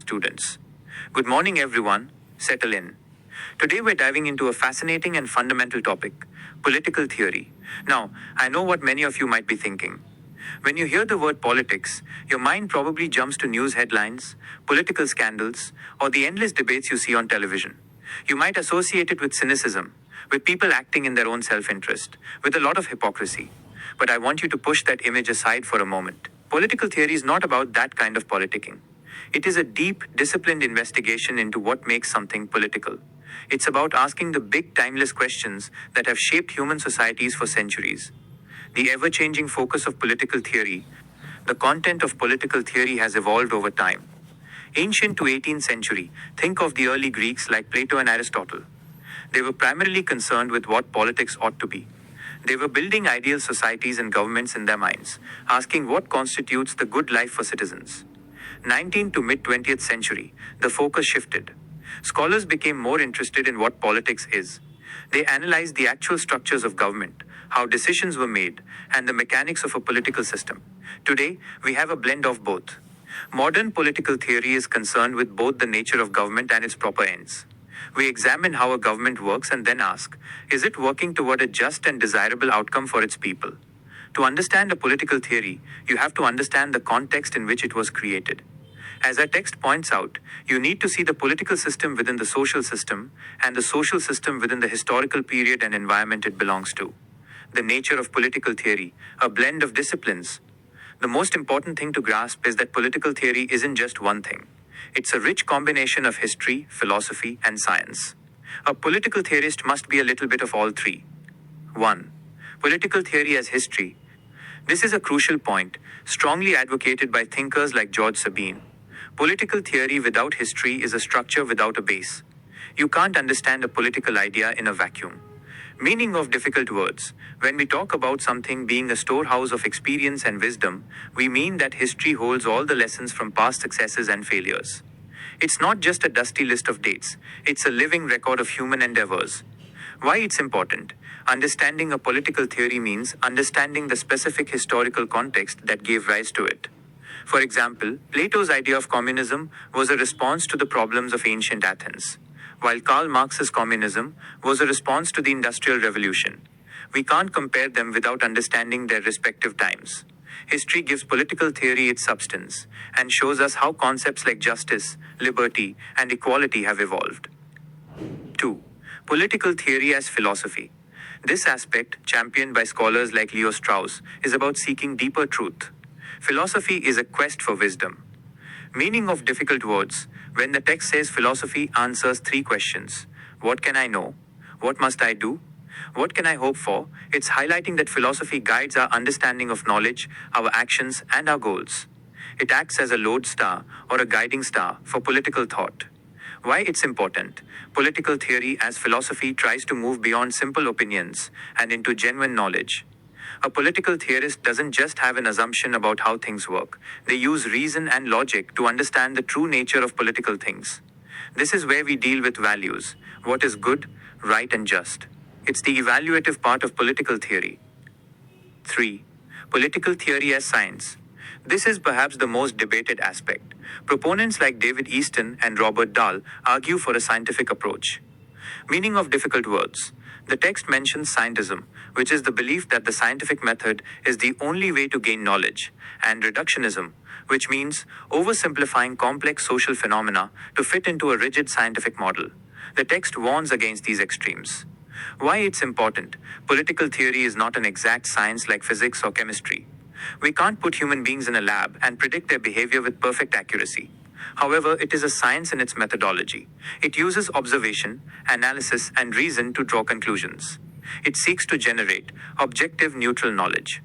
students. Good morning, everyone. Settle in. Today, we're diving into a fascinating and fundamental topic: political theory. Now, I know what many of you might be thinking. When you hear the word politics, your mind probably jumps to news headlines, political scandals, or the endless debates you see on television. You might associate it with cynicism, with people acting in their own self interest, with a lot of hypocrisy. But I want you to push that image aside for a moment. Political theory is not about that kind of politicking. It is a deep, disciplined investigation into what makes something political. It's about asking the big, timeless questions that have shaped human societies for centuries. The ever changing focus of political theory, the content of political theory has evolved over time. Ancient to 18th century, think of the early Greeks like Plato and Aristotle. They were primarily concerned with what politics ought to be. They were building ideal societies and governments in their minds, asking what constitutes the good life for citizens. 19th to mid 20th century, the focus shifted. Scholars became more interested in what politics is. They analyzed the actual structures of government, how decisions were made, and the mechanics of a political system. Today, we have a blend of both. Modern political theory is concerned with both the nature of government and its proper ends. We examine how a government works and then ask, is it working toward a just and desirable outcome for its people? To understand a political theory, you have to understand the context in which it was created. As our text points out, you need to see the political system within the social system, and the social system within the historical period and environment it belongs to. The nature of political theory, a blend of disciplines. The most important thing to grasp is that political theory isn't just one thing. It's a rich combination of history, philosophy, and science. A political theorist must be a little bit of all three. 1. Political theory as history. This is a crucial point, strongly advocated by thinkers like George Sabine. Political theory without history is a structure without a base. You can't understand a political idea in a vacuum. Meaning of difficult words. When we talk about something being a storehouse of experience and wisdom, we mean that history holds all the lessons from past successes and failures. It's not just a dusty list of dates, it's a living record of human endeavors. Why it's important? Understanding a political theory means understanding the specific historical context that gave rise to it. For example, Plato's idea of communism was a response to the problems of ancient Athens, while Karl Marx's communism was a response to the Industrial Revolution. We can't compare them without understanding their respective times. History gives political theory its substance and shows us how concepts like justice, liberty, and equality have evolved. 2. Political theory as philosophy. This aspect, championed by scholars like Leo Strauss, is about seeking deeper truth. Philosophy is a quest for wisdom. Meaning of difficult words. When the text says philosophy answers three questions: what can I know? What must I do? What can I hope for? It's highlighting that philosophy guides our understanding of knowledge, our actions, and our goals. It acts as a lodestar or a guiding star for political thought. Why it's important? Political theory as philosophy tries to move beyond simple opinions and into genuine knowledge. A political theorist doesn't just have an assumption about how things work. They use reason and logic to understand the true nature of political things. This is where we deal with values, what is good, right, and just. It's the evaluative part of political theory. 3. Political theory as science. This is perhaps the most debated aspect. Proponents like David Easton and Robert Dahl argue for a scientific approach. Meaning of difficult words. The text mentions scientism, which is the belief that the scientific method is the only way to gain knowledge, and reductionism, which means oversimplifying complex social phenomena to fit into a rigid scientific model. The text warns against these extremes. Why it's important? Political theory is not an exact science like physics or chemistry. We can't put human beings in a lab and predict their behavior with perfect accuracy. However, it is a science in its methodology. It uses observation, analysis, and reason to draw conclusions. It seeks to generate objective, neutral knowledge.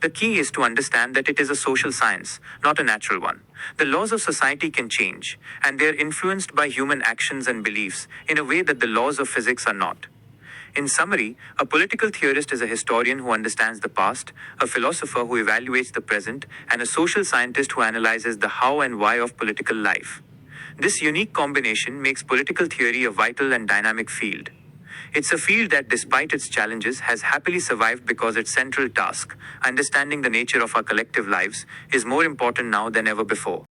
The key is to understand that it is a social science, not a natural one. The laws of society can change, and they are influenced by human actions and beliefs in a way that the laws of physics are not. In summary, a political theorist is a historian who understands the past, a philosopher who evaluates the present, and a social scientist who analyzes the how and why of political life. This unique combination makes political theory a vital and dynamic field. It's a field that, despite its challenges, has happily survived because its central task, understanding the nature of our collective lives, is more important now than ever before.